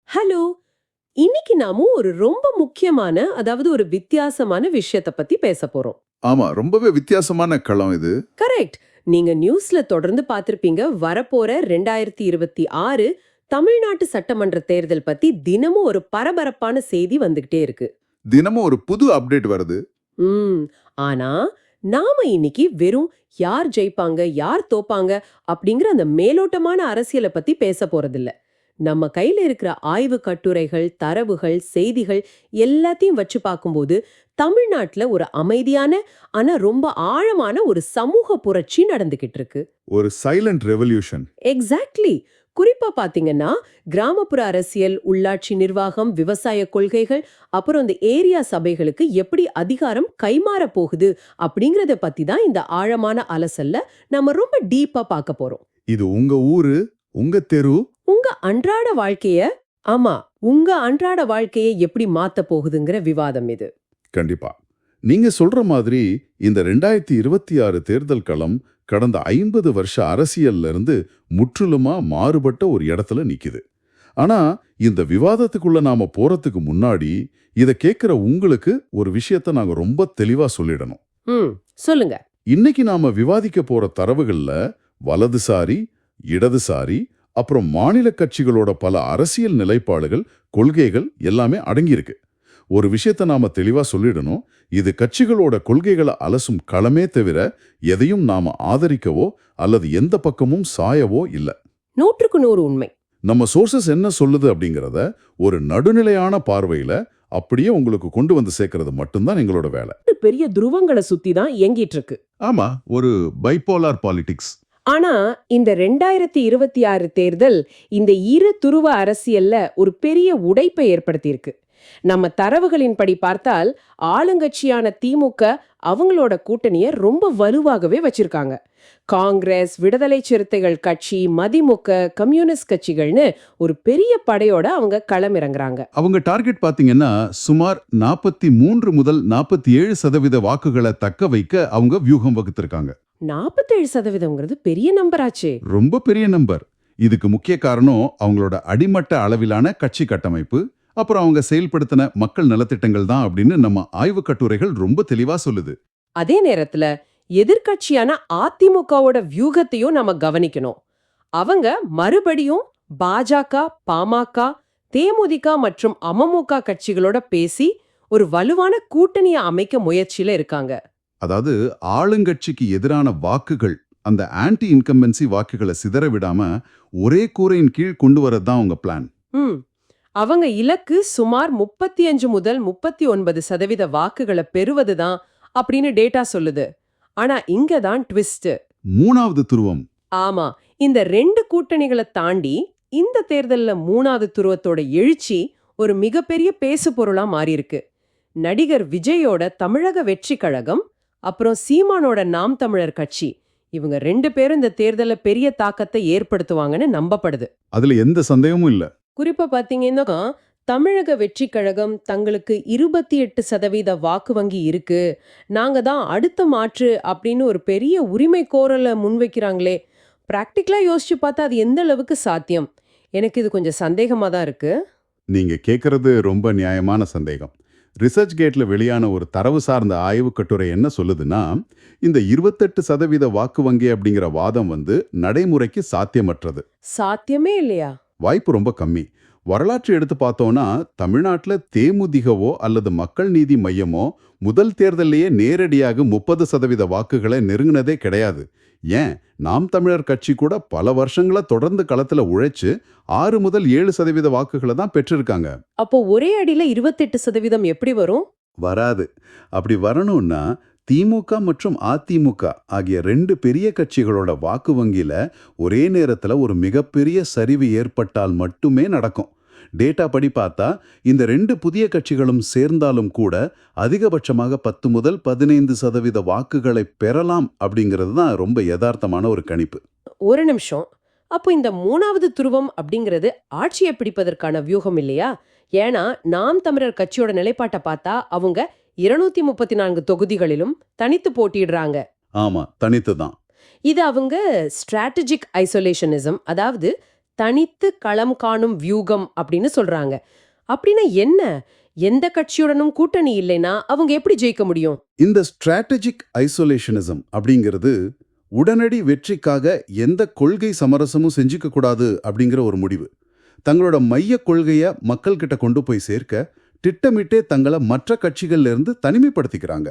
Hello! இன்னைக்கு நாம ஒரு ரொம்ப முக்கியமான, அதாவது ஒரு வித்தியாசமான விஷயத்த பத்தி பேசப் போறோம். ஆமா. ரொம்பவே வித்தியாசமான களம் இது. கரெக்ட். நீங்க நியூஸ்ல தொடர்ந்து பார்த்திருப்பீங்க. வரப்போற 2026 தமிழ்நாட்டு சட்டமன்ற தேர்தல் பத்தி தினமும் ஒரு பரபரப்பான செய்தி வந்துகிட்டே இருக்கு. தினமும் ஒரு புது அப்டேட் வருது. ம். ஆனா, நாம இன்னைக்கு வெறும் யார் ஜெயிப்பாங்க, யார் தோப்பாங்க அப்படிங்கிற அந்த மேலோட்டமான அரசியல பத்தி பேசப் போறதில்ல. நம்ம கையில இருக்கிற ஆய்வு கட்டுரைகள், தரவுகள், செய்திகள் எல்லாத்தையும் வச்சு பார்க்கும்போது, தமிழ்நாட்டுல ஒரு அமைதியான, ஆனா ரொம்ப ஆழமான ஒரு சமூக புரட்சி நடந்துகிட்டு இருக்கு. ஒரு சைலண்ட் ரெவல்யூஷன். எக்ஸாக்ட்லி. குறிப்பா பாத்தீங்கன்னா, கிராமப்புற அரசியல், உள்ளாட்சி நிர்வாகம், விவசாய கொள்கைகள், அப்புறம் இந்த ஏரியா சபைகளுக்கு எப்படி அதிகாரம் கைமாற போகுது அப்படிங்கறத பத்தி தான் இந்த ஆழமான அலசல்ல நம்ம ரொம்ப டீப்பா பார்க்க போறோம். இது உங்க ஊரு, உங்க தெரு. உங்க அன்றாட வாழ்க்கைய ஆமா, உங்க அன்றாட வாழ்க்கைய எப்படி மாத்த போகுதுங்கிற விவாதம் இது. கண்டிப்பா. நீங்க சொல்ற மாதிரி இந்த 2026 தேர்தல் களம் கடந்த 50 வருஷ அரசியல்ல இருந்து முற்றிலுமா மாறுபட்ட ஒரு இடத்துல நிக்குது. ஆனா இந்த விவாதத்துக்குள்ள நாம போறதுக்கு முன்னாடி இத கேக்குற உங்களுக்கு ஒரு விஷயத்த நாங்க ரொம்ப தெளிவா சொல்லிடணும். ம். சொல்லுங்க. இன்னைக்கு நாம விவாதிக்க போற தரவுகள்ல வலதுசாரி, இடதுசாரி, அப்புறம் மாநில கட்சிகளோட பல அரசியல் நிலைப்பாடுகள், கொள்கைகள் எல்லாமே அடங்கியிருக்கு. ஒரு விஷயத்த நாம தெளிவா சொல்லிடணும். இது கட்சிகளோட கொள்கைகளை அலசும் களமே தவிர எதையும் நாம ஆதரிக்கவோ அல்லது எந்த பக்கமும் சாயவோ இல்ல. 100க்கு 100 உண்மை. நம்ம சோர்சஸ் என்ன சொல்லுது அப்படிங்கறத ஒரு நடுநிலையான பார்வையில அப்படியே உங்களுக்கு கொண்டு வந்து சேர்க்கறது மட்டும்தான் எங்களோட வேலை. பெரிய துருவங்கள சுத்தி தான் இயங்கிட்டு இருக்கு. ஆமா, ஒரு பைபோலார் பாலிடிக்ஸ். ஆனா, இந்த 2026 தேர்தல் இந்த இரு துருவ அரசியல்ல ஒரு பெரிய உடைப்பை ஏற்படுத்தியிருக்கு. நம்ம தரவுகளின்படி பார்த்தால், ஆளுங்கட்சியான திமுக அவங்களோட கூட்டணிய ரொம்ப வலுவாகவே வச்சிருக்காங்க. காங்கிரஸ், விடுதலை சிறுத்தைகள் கட்சி, மதிமுக, கம்யூனிஸ்ட் கட்சிகள்னு ஒரு பெரிய படையோட அவங்க களமிறங்குறாங்க. அவங்க டார்கெட் பாத்தீங்கன்னா சுமார் 43 முதல் 47% வாக்குகளை தக்க வைக்க அவங்க வியூகம் வகுத்திருக்காங்க. 47%ங்கிறது பெரிய நம்பராச்சே. ரொம்ப பெரிய நம்பர். இதுக்கு முக்கிய காரணம் அவங்களோட அடிமட்ட அளவிலான கட்சி கட்டமைப்பு, அப்புறம் அவங்க செயல்படுத்தின மக்கள் நலத்திட்டங்கள் தான் அப்படின்னு நம்ம ஆய்வு கட்டுரைகள் ரொம்ப தெளிவா சொல்லுது. அதே நேரத்துல எதிர்க்கட்சியான அதிமுகவோட வியூகத்தையும் நாம கவனிக்கணும். அவங்க மறுபடியும் பாஜக, பாமக, தேமுதிக மற்றும் அமமுக கட்சிகளோட பேசி ஒரு வலுவான கூட்டணியை அமைக்க முயற்சியில இருக்காங்க. அதாவது ஆளுங்கட்சிக்கு எதிரான வாக்குகள், அந்த ஆன்டி இன்கம்பன்சி வாக்குகளை சிதற விடாம ஒரே கூரையின் கீழ் கொண்டு வரதுதான் அவங்க பிளான். ம். அவங்க இலக்கு சுமார் 35 முதல் 39% வாக்குகளை பெறுவதுதான் அப்படின்னு டேட்டா சொல்லுது. ஆனா இங்க தான் ட்விஸ்ட். மூணாவது துருவம். ஆமா, இந்த ரெண்டு கூட்டணிகளை தாண்டி இந்த தேர்தல்ல மூணாவது துருவத்தோட எழுச்சி ஒரு மிகப்பெரிய பேசு பொருளா மாறியிருக்கு. நடிகர் விஜயோட தமிழக வெற்றி கழகம், அப்புறம் சீமானோட நாம் தமிழர் கட்சி, இவங்க 2 பேரும் இந்த தேர்தல்ல பெரிய தாக்கத்தை ஏற்படுத்துவாங்கன்னு நம்பப்படுது. அதுல எந்த சந்தேகமும் இல்ல. குறிப்பா பாத்தீங்கன்னா, தமிழக வெற்றி கழகம் தங்களுக்கு 28% வாக்கு வங்கி இருக்கு, நாங்க தான் அடுத்த மாற்று அப்படின்னு ஒரு பெரிய உரிமை கோரலை முன்வைக்கிறாங்களே. பிராக்டிக்கலா யோசிச்சு பார்த்தா அது எந்த அளவுக்கு சாத்தியம்? எனக்கு இது கொஞ்சம் சந்தேகமா தான் இருக்கு. நீங்க கேட்கறது ரொம்ப நியாயமான சந்தேகம். ரிசர்ச் கேட்ல வெளியான ஒரு தரவு சார்ந்த ஆய்வு கட்டுரை என்ன சொல்லுதுன்னா, இந்த 28% வாக்கு வங்கி அப்படிங்கிற வாதம் நடைமுறைக்கு சாத்தியமற்றது. சாத்தியமே இல்லையா? வாய்ப்பு ரொம்ப கம்மி. வரலாற்று எடுத்து பார்த்தோம்னா தமிழ்நாட்டுல தேமுதிகவோ அல்லது மக்கள் நீதி மையமோ முதல் தேர்தலையே நேரடியாக 30% வாக்குகளை நெருங்கினதே கிடையாது. ஏன், நாம் தமிழர் கட்சி கூட பல வருஷங்களா தொடர்ந்து களத்துல உழைச்சு 6 முதல் 7% வாக்குகளை தான் பெற்றிருக்காங்க. அப்போ ஒரே அடியில 28% எப்படி வரும்? வராது. அப்படி வரணும்னா திமுக மற்றும் அதிமுக ஆகிய 2 பெரிய கட்சிகளோட வாக்கு வங்கியில ஒரே நேரத்துல ஒரு மிகப்பெரிய சரிவு ஏற்பட்டால் மட்டுமே நடக்கும். டேட்டா படி பார்த்தா இந்த 2 புதிய கட்சிகளும் சேர்ந்தாலும் கூட அதிகபட்சமாக 10 முதல் 15% வாக்குகளை பெறலாம் அப்படிங்கிறது தான் ரொம்ப யதார்த்தமான ஒரு கணிப்பு. ஒரு நிமிஷம். அப்போ இந்த மூணாவது துருவம் அப்படிங்கிறது ஆட்சியை பிடிப்பதற்கான வியூகம் இல்லையா? ஏன்னா நாம் தமிழர் கட்சியோட நிலைப்பாட்டை பார்த்தா அவங்க 234 தொகுதிகளிலும் தனித்து போட்டியிடுறாங்க. ஆமா, தனித்து தான். இது அவங்க ஸ்ட்ராட்டஜிக் ஐசோலேஷனிசம், அதாவது தனித்து களம் காணும் வியூகம் அப்படின்னு சொல்றாங்க. அப்படின்னா என்ன? எந்த கட்சியுடனும் கூட்டணி இல்லைன்னா அவங்க எப்படி ஜெயிக்க முடியும்? இந்த ஸ்ட்ராட்டஜிக் ஐசோலேஷனிசம் அப்படிங்கிறது உடனடி வெற்றிக்காக எந்த கொள்கை சமரசமும் செஞ்சுக்க கூடாது அப்படிங்கிற ஒரு முடிவு. தங்களோட மைய கொள்கையை மக்கள் கிட்ட கொண்டு போய் சேர்க்க திட்டமிட்டே தங்களை மற்ற கட்சிகள்ல இருந்து தனிமைப்படுத்திக்கிறாங்க.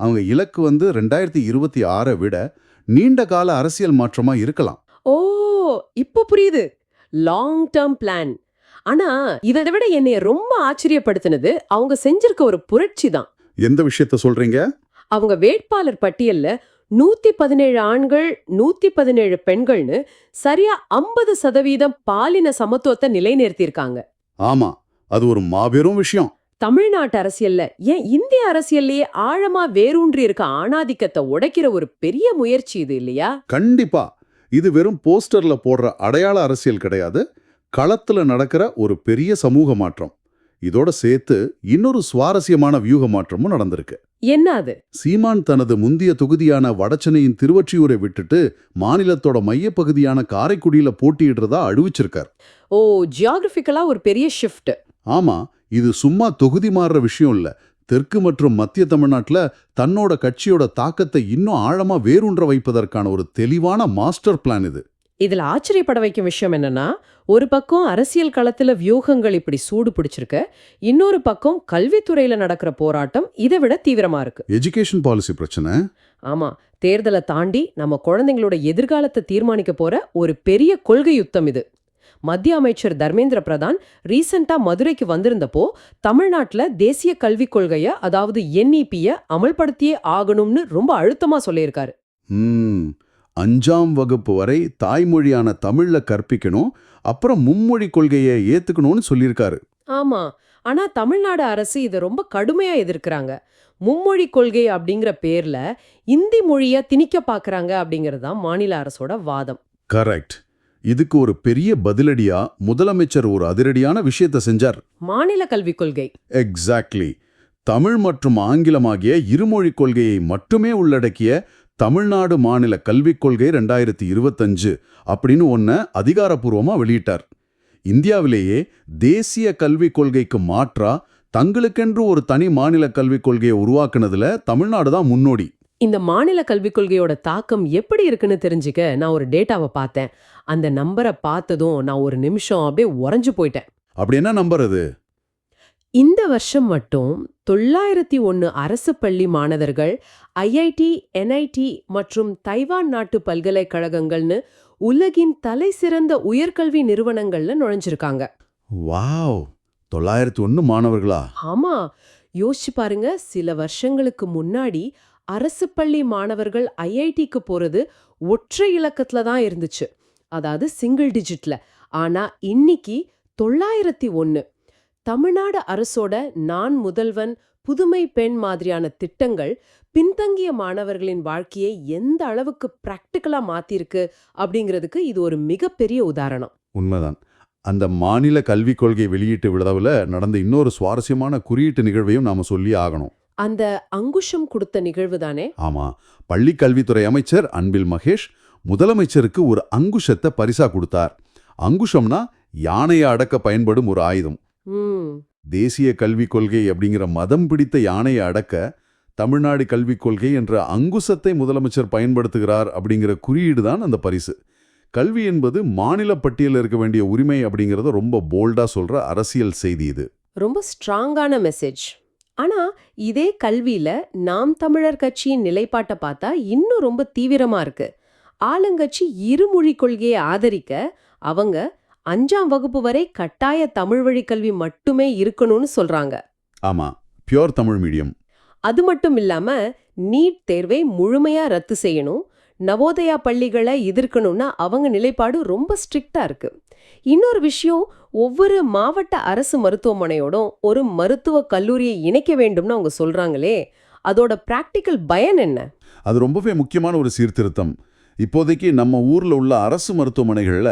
அவங்க இலக்கு 2026 விட நீண்ட கால அரசியல் மாற்றமா இருக்கலாம். ஓ, இப்போ புரியுது. Long term plan. ஆனா இதை விட என்னைய ரொம்ப ஆச்சரியப்படுத்தினது அவங்க செஞ்சிருக்க ஒரு புரட்சி தான். எந்த விஷயத்த சொல்றீங்க? அவங்க வேட்பாளர் பட்டியல்ல 117 ஆண்கள் 117 பெண்கள்னு சரியா 50% பாலின சமத்துவத்தை நிலைநிறுத்தியிருக்காங்க. ஆமா, அது ஒரு மாபெரும் விஷயம். தமிழ்நாட்டு அரசியல்ல, ஏன் இந்திய அரசியல்லையே ஆழமா வேரூன்றி இருக்க ஆணாதிக்கத்தை உடைக்கிற ஒரு பெரிய முயற்சி இது இல்லையா? கண்டிப்பா. இது வெறும் போஸ்டர்ல போடுற அடையாள அரசியல் கிடையாது. களத்துல நடக்கிற ஒரு பெரிய சமூக மாற்றம். இதோட சேர்த்து இன்னொரு சுவாரஸ்யமான வியூக மாற்றமும் நடந்திருக்கு. என்ன அது? சீமான் தனது முந்திய தொகுதியான வடசென்னையின் திருவொற்றியூரை விட்டுட்டு மாநிலத்தோட மையப்பகுதியான காரைக்குடியில போட்டியிடுறதா அறிவிச்சிருக்கார். ஓ, ஜியாகிரபிக்கலா ஒரு பெரிய ஷிஃப்ட். ஆமா, இது சும்மா தொகுதி மாறுற விஷயம் இல்ல. தெற்கு மற்றும் மத்திய தமிழ்நாட்டுல தன்னோட கட்சியோட தாக்கத்தை இன்னும் ஆழமா வேரூன்ற வைப்பதற்கான ஒரு தெளிவான மாஸ்டர் பிளான் இது. இதுல ஆச்சரியப்பட வைக்கும் விஷயம் என்னன்னா, ஒரு பக்கம் அரசியல் களத்துல வியூகங்கள் இப்படி சூடு பிடிச்சிருக்கு, இன்னொரு பக்கம் கல்வித்துறையில நடக்கிற போராட்டம் இதை விட தீவிரமா இருக்கு. எஜுகேஷன் பாலிசி பிரச்சனை. ஆமா, தேர்தலை தாண்டி நம்ம குழந்தைங்களோட எதிர்காலத்தை தீர்மானிக்க போற ஒரு பெரிய கொள்கை யுத்தம் இது. மத்திய அமைச்சர் தர்மேந்திர பிரதான் ரீசெண்டா மதுரைக்கு வந்திருந்தப்போ தமிழ்நாட்டுல தேசிய கல்விக் கொள்கைய, அதாவது NEP-ய அமல்படுத்தியே ஆகணும்னு ரொம்ப அழுத்தமா சொல்லியிருக்காரு. 5ஆம் வகுப்பு வரை தாய்மொழியான தமிழ்ல கற்பிக்கணும், அப்புறம் மும்மொழி கொள்கையை ஏத்துக்கணும்னு சொல்லியிருக்காரு. ஆமா, ஆனா தமிழ்நாடு அரசு இதை ரொம்ப கடுமையா எதிர்க்கிறாங்க. மும்மொழி கொள்கை அப்படிங்கிற பேர்ல இந்தி மொழிய திணிக்க பாக்குறாங்க அப்படிங்கறதுதான் மாநில அரசோட வாதம். கரெக்ட். இதுக்கு ஒரு பெரிய பதிலடியா முதலமைச்சர் ஒரு அதிரடியான விஷயத்தை செஞ்சார். மாநில கல்விக் கொள்கை. எக்ஸாக்ட்லி. தமிழ் மற்றும் ஆங்கிலம் ஆகிய இருமொழி கொள்கையை மட்டுமே உள்ளடக்கிய தமிழ்நாடு மாநில கல்விக் கொள்கை 2025 அப்படின்னு ஒன்ன அதிகாரப்பூர்வமா வெளியிட்டார். இந்தியாவிலேயே தேசிய கல்விக் கொள்கைக்கு மாற்றா தங்களுக்கென்று ஒரு தனி மாநில கல்விக் கொள்கையை உருவாக்குனதுல தமிழ்நாடு தான் முன்னோடி. இந்த மாநில கல்விக் கொள்கையோட தாக்கம் எப்படி இருக்குன்னு தெரிஞ்சுக்க நான் ஒரு டேட்டாவை பார்த்தேன். அந்த நம்பரை பார்த்ததும் நான் ஒரு நிமிஷம் அப்படியே உறைஞ்சு போயிட்டேன். அப்படி என்ன நம்பர் அது? இந்த வருஷம் மட்டும் 901 அரசு பள்ளி மாணவர்கள் IIT, NIT மற்றும் தைவான் நாட்டு பல்கலைக்கழகங்கள்னு உலகின் தலை சிறந்த உயர்கல்வி நிறுவனங்கள்ல நுழைஞ்சிருக்காங்க. வாவ், 901 மாணவர்களா? ஆமா, யோசிச்சு பாருங்க. சில வருஷங்களுக்கு முன்னாடி அரசு பள்ளி மாணவர்கள் IIT-க்கு போறது ஒற்றை இலக்கத்துல தான் இருந்துச்சு, அதாவது சிங்கிள் டிஜிட்ல. ஆனா இன்னைக்கு 901. தமிழ்நாடு அரசோட நான் முதல்வன், புதுமை பெண் மாதிரியான திட்டங்கள் பின்தங்கிய மாணவர்களின் வாழ்க்கையை எந்த அளவுக்கு பிராக்டிக்கலா மாத்திருக்கு அப்படிங்கிறதுக்கு இது ஒரு மிகப்பெரிய உதாரணம். உண்மைதான். அந்த மாநில கல்விக் கொள்கை வெளியீட்டு விழாவில் நடந்த இன்னொரு சுவாரஸ்யமான குறியீட்டு நிகழ்வையும் நாம சொல்லி ஆகணும். அந்த அங்குஷம் கொடுத்த நிகழ்வு தானே? ஆமா, பள்ளி கல்வித்துறை அமைச்சர் அன்பில் மகேஷ் முதலமைச்சருக்கு ஒரு அங்குஷத்தை பரிசா கொடுத்தார். அங்குஷம்னா யானையை அடக்க பயன்படும் ஒரு ஆயுதம். தேசிய கல்விக் கொள்கை அப்படிங்கிற மதம் பிடித்த யானையை அடக்க தமிழ்நாடு கல்விக் கொள்கை என்ற அங்குசத்தை முதலமைச்சர் பயன்படுத்துகிறார் அப்படிங்கிற குறியீடு தான் அந்த பரிசு. கல்வி என்பது மாநில பட்டியலில் இருக்க வேண்டிய உரிமை அப்படிங்கறத ரொம்ப போல்டா சொல்ற அரசியல் செய்தி இது. ரொம்ப ஸ்ட்ராங்கான மெசேஜ். ஆனா இதே கல்வியில நாம் தமிழர் கட்சியின் நிலைப்பாட்டை பார்த்தா இன்னும் ரொம்ப தீவிரமா இருக்கு. ஆளுங்கட்சி இருமொழி கொள்கையை ஆதரிக்க அவங்க 5ஆம் வகுப்பு வரை கட்டாய தமிழ் வழி கல்வி மட்டுமே இருக்கணும்னு சொல்றாங்க. ஆமா, பியூர் தமிழ் மீடியம். அது மட்டும் இல்லாம நீட் தேர்வை முழுமையா ரத்து செய்யணும், நவோதயா பள்ளிகளை எதிர்க்கணும்னா அவங்க நிலைப்பாடு ரொம்ப ஸ்ட்ரிக்டா இருக்கு. இன்னொரு விஷயம், ஒவ்வொரு மாவட்ட அரசு மருத்துவமனையோடும் ஒரு மருத்துவ கல்லூரியை இணைக்க வேண்டும்னு அவங்க சொல்றாங்களே, அதோட பிராக்டிக்கல் பயன் என்ன? அது ரொம்பவே முக்கியமான ஒரு சீர்திருத்தம். இப்போதைக்கு நம்ம ஊர்ல உள்ள அரசு மருத்துவமனைகள்ல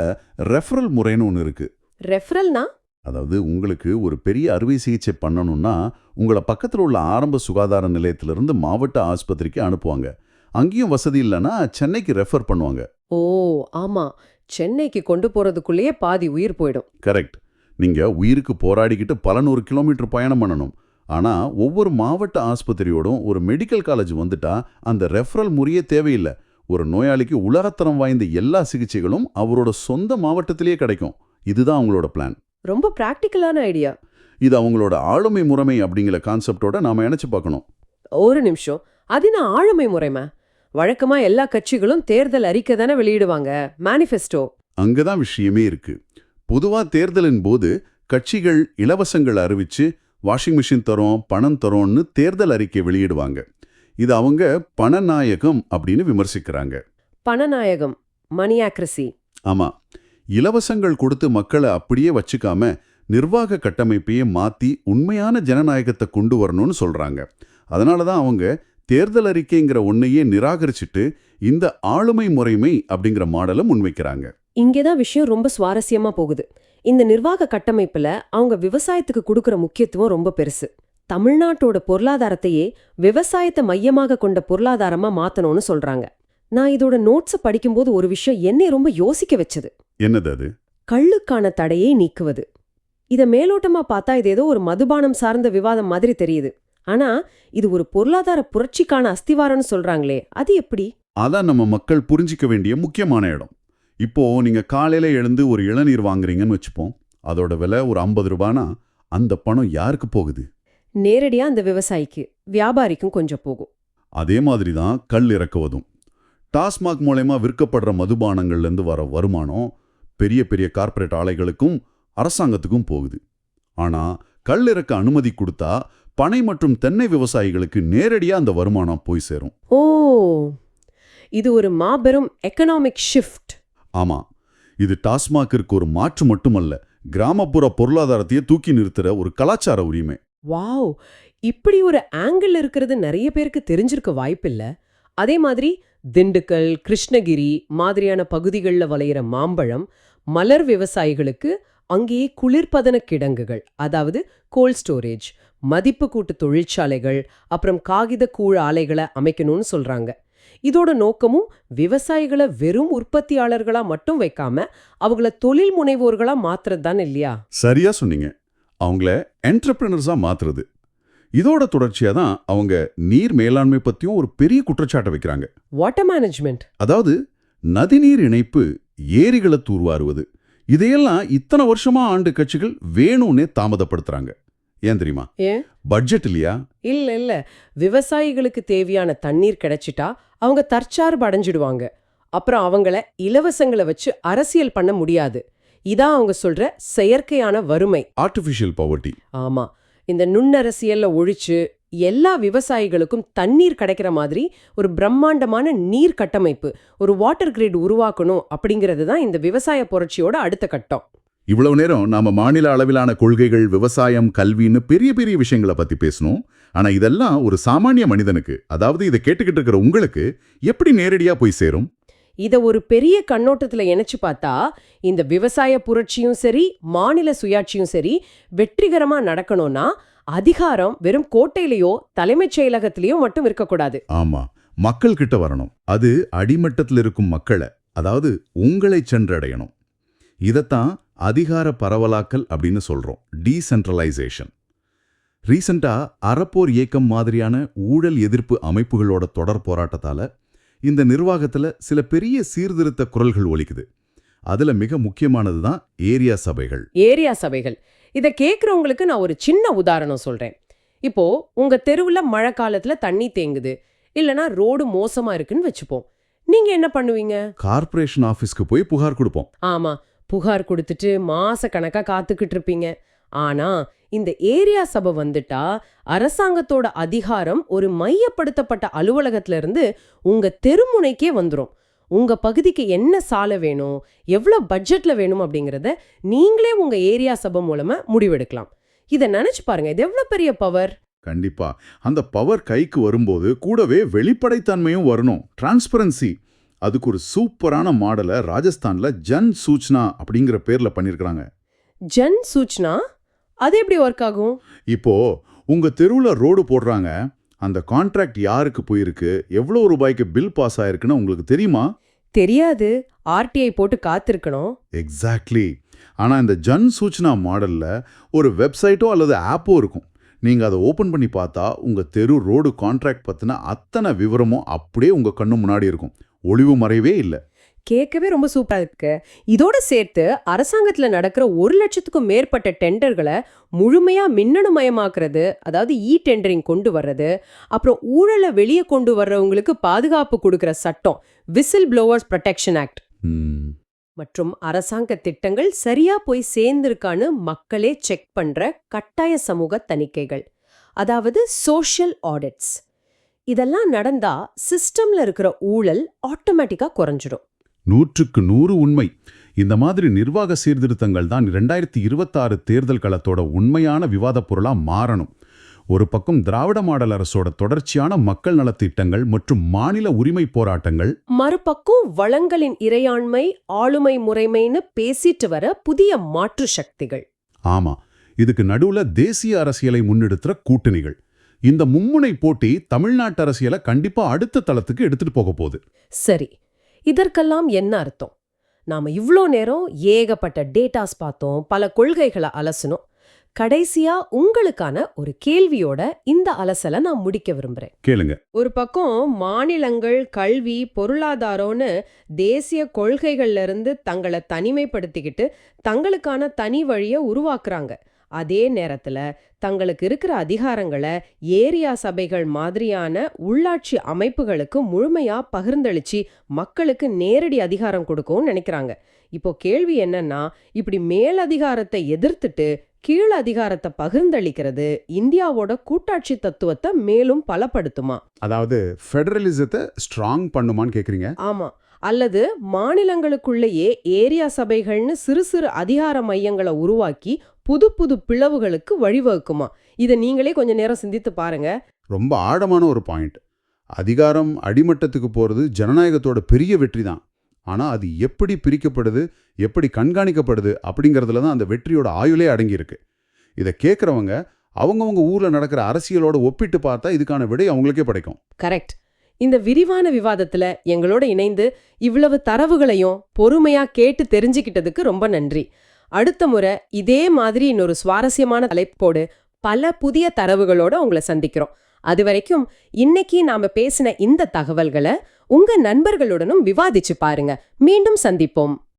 ரெஃபரல் முறைன்னு ஒன்று இருக்கு. ரெஃபரல்னா? அதாவது உங்களுக்கு ஒரு பெரிய அறுவை சிகிச்சை பண்ணணும்னா உங்களை பக்கத்தில் உள்ள ஆரம்ப சுகாதார நிலையத்திலிருந்து மாவட்ட ஆஸ்பத்திரிக்கு அனுப்புவாங்க. அங்கேயும் வசதி இல்லைன்னா சென்னைக்கு ரெஃபர் பண்ணுவாங்க. ஓ ஆமா, சென்னைக்கு கொண்டு போறதுக்குள்ளேயே பாதி உயிர் போயிடும். கரெக்ட். நீங்க உயிருக்கு போராடிக்கிட்டு பல 100 கிலோமீட்டர் பயணம் பண்ணணும். ஆனா ஒவ்வொரு மாவட்ட ஆஸ்பத்திரியோடும் ஒரு மெடிக்கல் காலேஜ் வந்துட்டா அந்த ரெஃபரல் முறையே தேவையில்லை. ஒரு நோயாளிக்கு உலகத்தரம் வாய்ந்த எல்லா சிகிச்சைகளும் அவரோட சொந்த மாவட்டத்திலேயே கிடைக்கும். இதுதான் அவங்களோட பிளான். ரொம்ப பிராக்டிக்கலான ஐடியா. இது அவங்களோட ஆளுமை முறைமை அப்படிங்கிற கான்செப்டோட நாம இணைச்சு பார்க்கணும். ஒரு நிமிஷம், அது என்ன ஆளுமை முறைமை? வழக்கமா எல்லா கட்சிகளும் தேர்தல் அறிக்கை தானே வெளியிடுவாங்க, மேனிஃபெஸ்டோ. அங்கதான் விஷயமே இருக்கு. பொதுவா தேர்தலின் போது கட்சிகள் இலவசங்கள் அறிவிச்சு வாஷிங் மிஷின் தரோம், பணம் தரோம்னு தேர்தல் அறிக்கை வெளியிடுவாங்க. இது அவங்க பணநாயகம் அப்படின்னு விமர்சிக்கிறாங்க. பணநாயகம், மணியாக்ரசி. ஆமா, இலவசங்கள் கொடுத்து மக்களை அப்படியே வச்சுக்காம நிர்வாக கட்டமைப்பையே மாத்தி உண்மையான ஜனநாயகத்தை கொண்டு வரணும்னு சொல்றாங்க. அதனாலதான் அவங்க தேர்தல் அறிக்கைங்கிற ஒன்னையே நிராகரிச்சுட்டு இந்த ஆளுமை முறைமை அப்படிங்கிற மாடலை முன்வைக்கிறாங்க. இங்கேதான் விஷயம் ரொம்ப சுவாரஸ்யமா போகுது. இந்த நிர்வாக கட்டமைப்புல அவங்க விவசாயத்துக்கு கொடுக்கற முக்கியத்துவம் ரொம்ப பெருசு. தமிழ்நாட்டோட பொருளாதாரத்தையே விவசாயத்தை மையமாக கொண்ட பொருளாதாரமா மாத்தணும்னு சொல்றாங்க. நான் இதோட நோட்ஸை படிக்கும்போது ஒரு விஷயம் என்னை ரொம்ப யோசிக்க வச்சது. என்னது அது? கள்ளுக்கான தடையை நீக்குவது. இத மேலோட்டமா பார்த்தா இது ஏதோ ஒரு மதுபானம் சார்ந்த விவாதம் மாதிரி தெரியுது. ஆனா இது ஒரு பொருளாதார புரட்சிக்கான அஸ்திவாரம்னு சொல்றாங்களே, அது எப்படி? அதான் நம்ம மக்கள் புரிஞ்சிக்க வேண்டிய முக்கியமான இடம். இப்போ நீங்க காலையில எழுந்து ஒரு இளநீர் வாங்குறீங்கன்னு வச்சுப்போம். அதோட விலை ஒரு 50 ரூபானா அந்த பணம் யாருக்கு போகுது? நேரடியா அந்த விவசாயிக்கு, வியாபாரிக்கும் கொஞ்சம் போகும். அதே மாதிரி தான் கல் இறக்குவதும். டாஸ்மாக் மூலமா விற்கப்படுற மதுபானங்கள்லேருந்து வர வருமானம் பெரிய பெரிய கார்ப்பரேட் ஆலைகளுக்கும் அரசாங்கத்துக்கும் போகுது. ஆனா கல் இறக்க அனுமதி கொடுத்தா பனை மற்றும் தென்னை விவசாயிகளுக்கு நேரடியா அந்த வருமானம் போய் சேரும். ஓ, இது ஒரு மாபெரும் எக்கனாமிக் ஷிஃப்ட். ஆமா, இது டாஸ்மாகிற்கு ஒரு மாற்று மட்டுமல்ல, கிராமப்புற பொருளாதாரத்தையே தூக்கி நிறுத்துற ஒரு கலாச்சார உரிமை. வாவ், இப்படி ஒரு ஆங்கிள் இருக்கிறது நிறைய பேருக்கு தெரிஞ்சிருக்க வாய்ப்பில்ல. அதே மாதிரி திண்டுக்கல், கிருஷ்ணகிரி மாதிரியான பகுதிகளில் விளையிற மாம்பழம், மலர் விவசாயிகளுக்கு அங்கேயே குளிர்பதன கிடங்குகள், அதாவது கோல்ட் ஸ்டோரேஜ், மதிப்பு கூட்டு தொழிற்சாலைகள், அப்புறம் காகித கூழ் ஆலைகளை அமைக்கணும்னு சொல்றாங்க. இதோட நோக்கமும் விவசாயிகளை வெறும் உற்பத்தியாளர்களா மட்டும் வைக்காம அவங்கள தொழில் முனைவோர்களா மாத்துறது தான் இல்லையா? சரியா சொன்னீங்க. அவங்கள என்டர்பிரினர்ஸா மாத்துறது. இதோட தொடர்ச்சியா தான் அவங்க நீர் மேலாண்மை பத்தியும் ஒரு பெரிய குற்றச்சாட்டை வைக்கிறாங்க. வாட்டர் மேனேஜ்மெண்ட், அதாவது நதிநீர் இணைப்பு, ஏரிகளை தூர்வாருவது, இதையெல்லாம் இத்தனை வருஷமா ஆண்டு கட்சிகள் வேணும்னே தாமதப்படுத்துறாங்க. ஏன் தெரியுமா? ஏன்? பட்ஜெட் இல்லையா? இல்ல, விவசாயிகளுக்கு தேவையான தண்ணீர் கிடைச்சிட்டா அவங்க தற்சார்பு அடைஞ்சிடுவாங்க. அப்புறம் அவங்கள இலவசங்களை வச்சு அரசியல் பண்ண முடியாது. இதான் அவங்க சொல்ற செயற்கையான வறுமை, ஆர்டிஃபிஷியல் பவர்ட்டி. ஆமா, இந்த நுண்ணரசியல்ல ஒழிச்சு எல்லா விவசாயிகளுக்கும் தண்ணீர் கிடைக்கிற மாதிரி ஒரு பிரம்மாண்டமான நீர் கட்டமைப்பு, ஒரு வாட்டர் கிரிட் உருவாக்கணும் அப்படிங்கிறது தான் இந்த விவசாய புரட்சியோட அடுத்த கட்டம். இவ்வளவு நேரம் நாம மாநில அளவிலான கொள்கைகள், விவசாயம், கல்வின்னு பெரிய பெரிய விஷயங்களை பத்தி பேசணும். ஆனா இதெல்லாம் ஒரு சாமானிய மனிதனுக்கு, அதாவது இதை கேட்டுக்கிட்டு இருக்கிற உங்களுக்கு எப்படி நேரடியா போய் சேரும்? இத ஒரு பெரிய கண்ணோட்டத்துல இணைச்சு பார்த்தா இந்த விவசாய புரட்சியும் சரி, மாநில சுயாட்சியும் சரி வெற்றிகரமா நடக்கணும்னா அதிகாரம் வெறும் கோட்டையிலயோ தலைமைச் செயலகத்திலயோ மட்டும் இருக்கக்கூடாது. ஆமா, மக்கள் கிட்ட வரணும். அது அடிமட்டத்தில் இருக்கும் மக்களை, அதாவது உங்களை சென்றடையணும். இதத்தான் அதிகார பரவலாக்கல் அப்படின்னு சொல்றோம், டீசென்ட்ரலைசேஷன். ரீசெண்டா அறப்போர் இயக்கம் மாதிரியான ஊழல் எதிர்ப்பு அமைப்புகளோட தொடர் போராட்டத்தால இந்த நிர்வாகத்துல சில பெரிய சீர்திருத்த குரல்கள் ஒலிக்குது. அதுல மிக முக்கியமானது தான் ஏரியா சபைகள். ஏரியா சபைகள். இத கேக்குறவங்களுக்கு நான் ஒரு சின்ன உதாரணம் சொல்றேன். இப்போ உங்க தெருவுல மழை காலத்துல தண்ணி தேங்குது, இல்லனா ரோடு மோசமா இருக்குன்னு வச்சுப்போம். நீங்க என்ன பண்ணுவீங்க? கார்ப்பரேஷன் ஆபீஸ்க்கு போய் புகார் கொடுப்போம். ஆமா, புகார் கொடுத்துட்டு மாச கணக்கா காத்துக்கிட்டு இருப்பீங்க. ஆனா இந்த ஏரியா சபை வந்துட்டா அரசாங்கத்தோட அதிகாரம் ஒரு மையப்படுத்தப்பட்ட அலுவலகத்துல இருந்து உங்க தெருமுனைக்கே வந்துரும். உங்க பகுதிக்கு என்ன சாலை வேணும், எவ்வளவு பட்ஜெட்ல வேணும் அப்படிங்கறத நீங்களே உங்க ஏரியா சபை மூலமா முடிவெடுக்கலாம். இத நினைச்சு பாருங்க, இது எவ்வளவு பெரிய பவர். கண்டிப்பா. அந்த பவர் கைக்கு வரும்போது கூடவே வெளிப்படைத்தன்மையும் வரணும், டிரான்ஸ்பரன்சி. அதுக்கு ஒரு சூப்பரான மாடலை ராஜஸ்தான்ல ஜன் சூச்சனா அப்படிங்கிற பேர்ல பண்ணிருக்காங்க. ஜன் சூச்சனா, அது எப்படி ஒர்க் ஆகும்? இப்போ உங்க தெருவுல ரோடு போடுறாங்க, அந்த கான்ட்ராக்ட் யாருக்கு போயிருக்கு, எவ்வளவு ரூபாய்க்கு பில் பாஸ் ஆயிருக்குன்னு உங்களுக்கு தெரியுமா? தெரியாது. ஆர்டிஐ போட்டு காத்திருக்கணும். எக்ஸாக்ட்லி. ஆனா இந்த ஜன் சூச்சனா மாடல்ல ஒரு வெப்சைட்டோ அல்லது ஆப்போ இருக்கும். நீங்க அதை ஓபன் பண்ணி பார்த்தா உங்க தெரு ரோடு கான்ட்ராக்ட் பத்தின அத்தனை விவரமும் அப்படியே உங்க கண்ணு முன்னாடி இருக்கும். ஒளிவு மறைவே இல்ல. கேட்கவே ரொம்ப சூப்பரா இருக்கு. இதோட சேர்த்து அரசாங்கத்துல நடக்கிற 1,00,000க்கும் மேற்பட்ட டெண்டர்களை முழுமையா மின்னணுமயமாக்குறது, அதாவது டெண்டரிங் கொண்டு வர்றது, அப்புறம் ஊழலை வெளியே கொண்டு வர்றவங்களுக்கு பாதுகாப்பு கொடுக்கிற சட்டம் விசில் ப்ளோவர்ஸ் ப்ரொடெக்ஷன் ஆக்ட் ம், மற்றும் அரசாங்க திட்டங்கள் சரியா போய் சேர்ந்திருக்கான்னு மக்களே செக் பண்ற கட்டாய சமூக தணிக்கைகள், அதாவது சோஷியல் ஆடிட்ஸ். இதெல்லாம் நடந்தா சிஸ்டம்ல இருக்கிற ஊழல் ஆட்டோமேட்டிக்கா குறைஞ்சிடும். 100க்கு 100 உண்மை. இந்த மாதிரி நிர்வாக சீர்திருத்தங்கள் தான் 2026 தேர்தல் களத்தோட உண்மையான விவாதப் பொருளா மாறணும். ஒரு பக்கம் திராவிட மாடல் அரசோட தொடர்ச்சியான மக்கள் நலத்திட்டங்கள் மற்றும் மாநில உரிமை போராட்டங்கள், மறுபக்கம் வளங்களின் இறையாண்மை, ஆளுமை முறைமைன்னு பேசிட்டு வர புதிய மாற்று சக்திகள். ஆமா, இதுக்கு நடுவுல தேசிய அரசியலை முன்னெடுத்துற கூட்டணிகள். இந்த மும்முனை போட்டி தமிழ்நாட்டு அரசியலை கண்டிப்பா அடுத்த தளத்துக்கு எடுத்துட்டு போக போகுது. சரி, இதற்கெல்லாம் என்ன அர்த்தம்? நாம இவ்ளோ நேரம் ஏகப்பட்ட டேட்டாஸ் பார்த்தோம், பல கொள்கைகளை அலசணும். கடைசியா உங்களுக்கான ஒரு கேள்வியோட இந்த அலசலை நான் முடிக்க விரும்புறேன். கேளுங்க. ஒரு பக்கம் மாநிலங்கள் கல்வி, பொருளாதாரம்னு தேசிய கொள்கைகள்ல இருந்து தங்களை தனிமைப்படுத்திக்கிட்டு தங்களுக்கான தனி வழியை உருவாக்குறாங்க. அதே நேரத்துல தங்களுக்கு இருக்கிற அதிகாரங்களை ஏரியா சபைகள் மாதிரியான உள்ளாட்சி அமைப்புகளுக்கு முழுமையா பகிர்ந்தளிச்சு மக்களுக்கு நேரடி அதிகாரம் கொடுக்கவும் நினைக்கிறாங்க. இப்போ கேள்வி என்னன்னா, இப்படி மேலதிகாரத்தை எதிர்த்துட்டு கீழ் அதிகாரத்தை பகிர்ந்தளிக்கிறது இந்தியாவோட கூட்டாட்சி தத்துவத்தை மேலும் பலப்படுத்துமா? அதாவது ஃபெடரலிசத்தை ஸ்ட்ராங் பண்ணுமான்னு கேக்குறீங்க? ஆமா. அல்லது மாநிலங்களுக்குள்ளேயே ஏரியா சபைகள்னு சிறு சிறு அதிகார மையங்களை உருவாக்கி புது புது பிளவுகளுக்கு வழிவகுக்குமா? இதை நீங்களே கொஞ்ச நேரம் சிந்தித்து பாருங்க. ரொம்ப ஆழமான ஒரு பாயிண்ட். அதிகாரம் அடிமட்டத்துக்கு போறது ஜனநாயகத்தோட பெரிய வெற்றி தான். ஆனா அது எப்படி பிரிக்கப்படுது, எப்படி கண்காணிக்கப்படுது அப்படிங்கறதுல தான் அந்த வெற்றியோட ஆயுளே அடங்கியிருக்கு. இதை கேட்கறவங்க அவங்கவங்க ஊர்ல நடக்கிற அரசியலோட ஒப்பிட்டு பார்த்தா இதுக்கான விடை அவங்களுக்கே கிடைக்கும். கரெக்ட். இந்த விரிவான விவாதத்துல எங்களோட இணைந்து இவ்வளவு தரவுகளையும் பொறுமையா கேட்டு தெரிஞ்சுக்கிட்டதுக்கு ரொம்ப நன்றி. அடுத்த முறை இதே மாதிரி இன்னொரு சுவாரஸ்யமான தலைப்போடு பல புதிய தரவுகளோட உங்களை சந்திக்கிறோம். அது வரைக்கும் இன்னைக்கு நாம பேசின இந்த தகவல்களை உங்க நண்பர்களுடனும் விவாதிச்சு பாருங்க. மீண்டும் சந்திப்போம்.